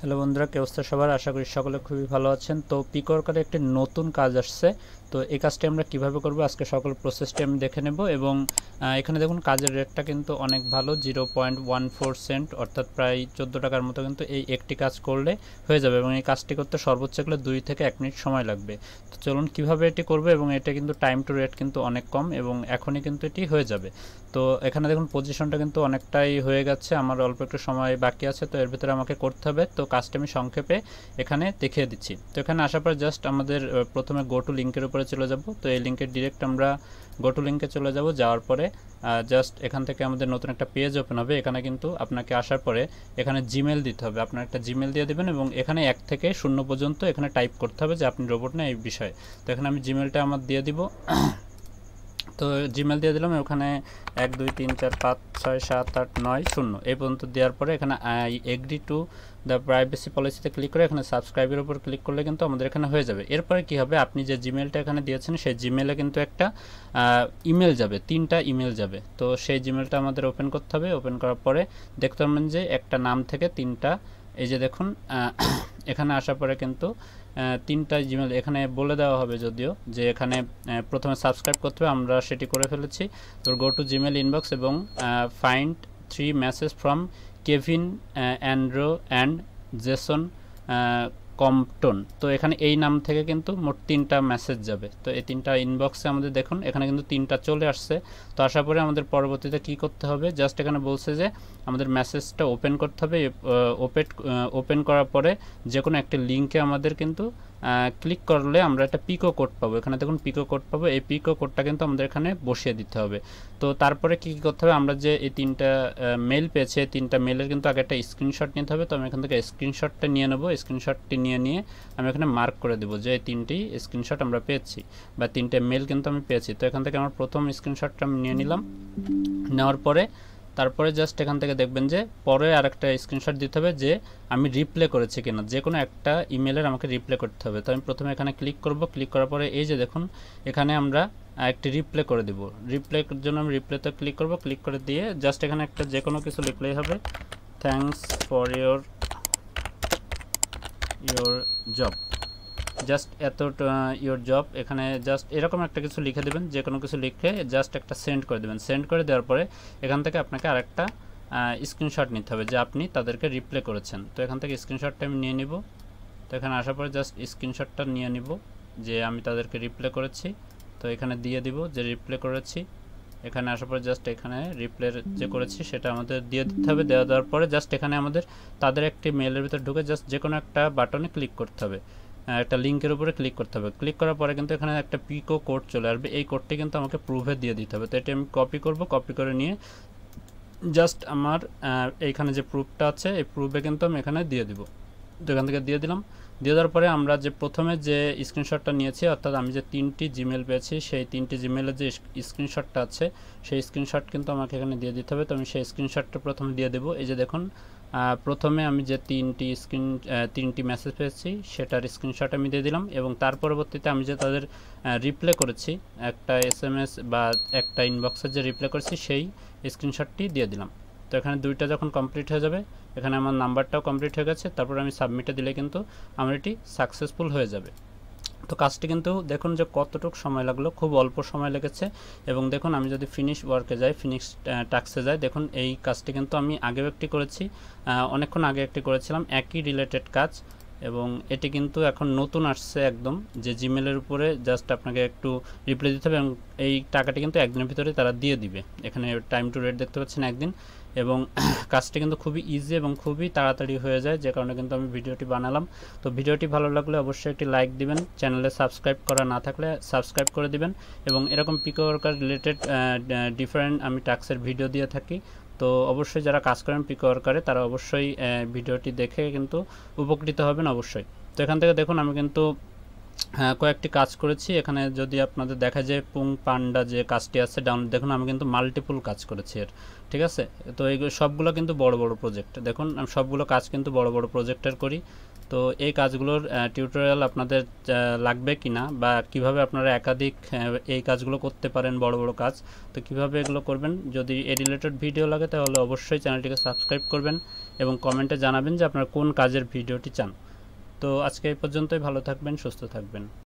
Hello বন্ধুরা, কি অবস্থা সবার? আশা করি সকলে খুবই ভালো আছেন। তো পিকওয়ার্কারে একটি নতুন কাজ আসছে। তো এই কাজটি আমরা কিভাবে করব আজকে সকল প্রসেসটি আমি দেখে নেব। এবং এখানে দেখুন কাজের রেটটা কিন্তু অনেক ভালো, 0.14 সেন্ট, অর্থাৎ প্রায় 14 টাকার মতো কিন্তু এই একটি কাজ করলে হয়ে যাবে। এবং এই কাজটি করতে সর্বোচ্চ গেলে 2 থেকে 1 মিনিট সময় লাগবে। তো চলুন কিভাবে এটি করব। এবং এটা কিন্তু টাইম টু রেট কিন্তু অনেক কম এবং এখনই কিন্তু এটি হয়ে যাবে। তো এখানে দেখুন পজিশনটা কিন্তু অনেকটাই হয়ে গেছে, আমার অল্প একটু সময় বাকি আছে। তো এর ভিতরে আমাকে করতে হবে। তো কাজটা আমি সংক্ষেপে এখানে দেখিয়ে দিচ্ছি। তো এখানে আসার পর জাস্ট আমাদের প্রথমে গো টু লিঙ্কের উপরে চলে যাব। তো এই লিঙ্কের ডিরেক্ট আমরা গো টু লিঙ্কে চলে যাব। যাওয়ার পরে জাস্ট এখান থেকে আমাদের নতুন একটা পেজ ওপেন হবে। এখানে কিন্তু আপনাকে আসার পরে এখানে জিমেল দিতে হবে, আপনার একটা জিমেল দিয়ে দেবেন এবং এখানে 1 থেকে 0 পর্যন্ত এখানে টাইপ করতে হবে যে আপনি রোবট না এই বিষয়ে। তো এখানে আমি জিমেলটা আমার দিয়ে দিব। তো জিমেল দিয়ে দিলাম। ওখানে 1 2 3 4 5 6 7 8 9 0 এই পর্যন্ত দেওয়ার পরে এখানে I agree to the privacy পলিসিতে ক্লিক করে এখানে সাবস্ক্রাইবের উপর ক্লিক করলে কিন্তু আমাদের এখানে হয়ে যাবে। এরপরে কি হবে, আপনি যে জিমেলটা এখানে দিয়েছেন সেই জিমেলে কিন্তু একটা ইমেল যাবে, 3টা ইমেল যাবে। তো সেই জিমেলটা আমাদের ওপেন করতে হবে। ওপেন করার পরে দেখতে পাবেন যে একটা নাম থেকে 3টা, এই যে দেখুন এখানে আসার পরে কিন্তু 3টা জিমেল এখানে বলে দেওয়া হবে, যদিও যে এখানে প্রথমে সাবস্ক্রাইব করতে হবে, আমরা সেটি করে ফেলেছি। তো গো টু জিমেল ইনবক্স এবং find 3 message from Kevin, Andro and Jason Compton. তো এখানে এই নাম থেকে কিন্তু মোট 3টা মেসেজ যাবে। তো এই 3টা ইনবক্সে আমাদের দেখুন এখানে কিন্তু 3টা চলে আসছে। তো আসার পরে আমাদের পরবর্তীতে কি করতে হবে, জাস্ট এখানে বলছে যে আমাদের মেসেজটা ওপেন করতে হবে। ওপেন করার পরে যে কোনো একটা লিঙ্কে আমাদের কিন্তু ক্লিক করলে আমরা একটা পিকো কোড পাবো। এখানে দেখুন পিকো কোড পাবো, এই পিকো কোডটা কিন্তু আমাদের এখানে বসিয়ে দিতে হবে। তো তারপরে কী করতে হবে, আমরা যে এই 3টা মেল পেয়েছি, 3টা মেলের কিন্তু আগে একটা স্ক্রিনশট নিতে হবে। তো আমি এখান থেকে স্ক্রিনশটটা নিয়ে নেবো। স্ক্রিনশটটি নিয়ে আমি এখানে মার্ক করে দেবো যে এই 3টি স্ক্রিনশট আমরা পেয়েছি বা 3টে মেল কিন্তু আমি পেয়েছি। তো এখান থেকে আমার প্রথম স্ক্রিনশটটা আমি নিয়ে নিলাম। নেওয়ার পরে তারপরে জাস্ট এখান থেকে দেখবেন যে পরে আরেকটা স্ক্রিনশট দিতে হবে যে আমি রিপ্লে করেছি কিনা, যে কোনো একটা ইমেলের আমাকে রিপ্লে করতে হবে। তো আমি প্রথমে এখানে ক্লিক করব। ক্লিক করার পরে এই যে দেখুন এখানে আমরা একটি রিপ্লে করে দেব। রিপ্লের জন্য আমি রিপ্লেতে ক্লিক করব। ক্লিক করে দিয়ে জাস্ট এখানে একটা যে কোনো কিছু লিখলেই হবে, thanks for your job, just এত ইয়োর জব, এখানে জাস্ট এরকম একটা কিছু লিখে দেবেন। যে কোনো কিছু লিখে জাস্ট একটা সেন্ড করে দেবেন। সেন্ড করে দেওয়ার পরে এখান থেকে আপনাকে আরেকটা স্ক্রিনশট নিতে হবে যে আপনি তাদেরকে রিপ্লে করেছেন। তো এখান থেকে স্ক্রিনশটটা আমি নিয়ে নিব। তো এখানে আসার পরে জাস্ট স্ক্রিনশটটা নিয়ে নিব যে আমি তাদেরকে রিপ্লে করেছি। তো এখানে দিয়ে দিব যে রিপ্লে করেছি। এখানে আসার পরে জাস্ট এখানে রিপ্লের যে করেছি সেটা আমাদের দিয়ে দিতে হবে। দেওয়ার পরে জাস্ট এখানে আমাদের তাদের একটি মেলের ভিতরে ঢুকে জাস্ট যে কোনো একটা বাটনে ক্লিক করতে হবে, একটা লিঙ্কের উপরে ক্লিক করতে হবে। ক্লিক করার পরে কিন্তু এখানে একটা পিকো কোড চলে আসবে। এই কোডটি কিন্তু আমাকে প্রুফে দিয়ে দিতে হবে। তো এটি আমি কপি করব। কপি করে নিয়ে জাস্ট আমার এইখানে যে প্রুফটা আছে এই প্রুফে কিন্তু আমি এখানে দিয়ে দিব। তো এখান থেকে দিয়ে দিলাম। দিয়ে দেওয়ার পরে আমরা যে প্রথমে যে স্ক্রিনশটটা নিয়েছি, অর্থাৎ আমি যে 3টি জিমেল পেয়েছি সেই 3টি জিমেলের যে স্ক্রিনশটটা আছে সেই স্ক্রিনশট কিন্তু আমাকে এখানে দিয়ে দিতে হবে। তো আমি সেই স্ক্রিনশটটা প্রথমে দিয়ে দেবো। এই যে দেখুন প্রথমে আমি যে 3টি মেসেজ পেয়েছি সেটার স্ক্রিনশট আমি দিয়ে দিলাম। এবং তার পরবর্তীতে আমি যে তাদের রিপ্লে করেছি, একটা SMS বা একটা ইনবক্সের যে রিপ্লে করেছি সেই স্ক্রিনশটটি দিয়ে দিলাম। তো এখানে 2টা যখন কমপ্লিট হয়ে যাবে, এখানে আমার নাম্বারটাও কমপ্লিট হয়ে গেছে, তারপর আমি সাবমিটে দিলে কিন্তু আমার এটি সাকসেসফুল হয়ে যাবে। তো কাজটি কিন্তু দেখুন যে কতটুকু সময় লাগলো, খুব অল্প সময় লেগেছে। এবং দেখুন আমি যদি ফিনিশ ওয়ার্কে যাই, ফিনিশ টাস্কে যাই, দেখুন এই কাজটি কিন্তু আমি আগেও একটি করেছি, অনেকক্ষণ আগে একটি করেছিলাম, একই রিলেটেড কাজ। এবং এটি কিন্তু এখন নতুন আসছে একদম, যে জিমেলের উপরে জাস্ট আপনাকে একটু রিপ্লাই দিতে হবে এবং এই টাকাটি কিন্তু একদিনের ভিতরে তারা দিয়ে দিবে। এখানে টাইম টু রেট দেখতে পাচ্ছেন একদিন। এবং কাজটি কিন্তু খুবই ইজি এবং খুবই তাড়াতাড়ি হয়ে যায়, যে কারণে কিন্তু আমি ভিডিওটি বানালাম। তো ভিডিওটি ভালো লাগলে অবশ্যই একটি লাইক দিবেন, চ্যানেলে সাবস্ক্রাইব করা না থাকলে সাবস্ক্রাইব করে দিবেন। এবং এরকম পিকওয়ার্কার রিলেটেড ডিফারেন্ট আমি টাস্কের ভিডিও দিয়ে থাকি। তো অবশ্যই যারা কাজ করেন পিকওয়ার্কারে তারা অবশ্যই ভিডিওটি দেখে কিন্তু উপকৃত হবেন অবশ্যই। তো এখান থেকে দেখুন আমি কিন্তু কয়েকটি কাজ করেছি। এখানে যদি আপনাদের দেখা যায় পুং পান্ডা যে কাজটি আছে ডাউনলোড, দেখুন আমি কিন্তু মাল্টিপল কাজ করেছি এর, ঠিক আছে। তো এইগুলো সবগুলো কিন্তু বড় বড় প্রজেক্ট, দেখুন আমি সবগুলো কাজ কিন্তু বড় বড় প্রজেক্টের করি। তো এই কাজগুলোর টিউটোরিয়াল আপনাদের লাগবে কিনা বা কিভাবে আপনারা একাধিক এই কাজগুলো করতে পারেন, বড় বড় কাজ, তো কিভাবে এগুলো করবেন, যদি এই রিলেটেড ভিডিও লাগে তাহলে অবশ্যই চ্যানেলটিকে সাবস্ক্রাইব করবেন এবং কমেন্টে জানাবেন যে আপনারা কোন কাজের ভিডিওটি চান। তো আজকে এই পর্যন্তই, ভালো থাকবেন, সুস্থ থাকবেন।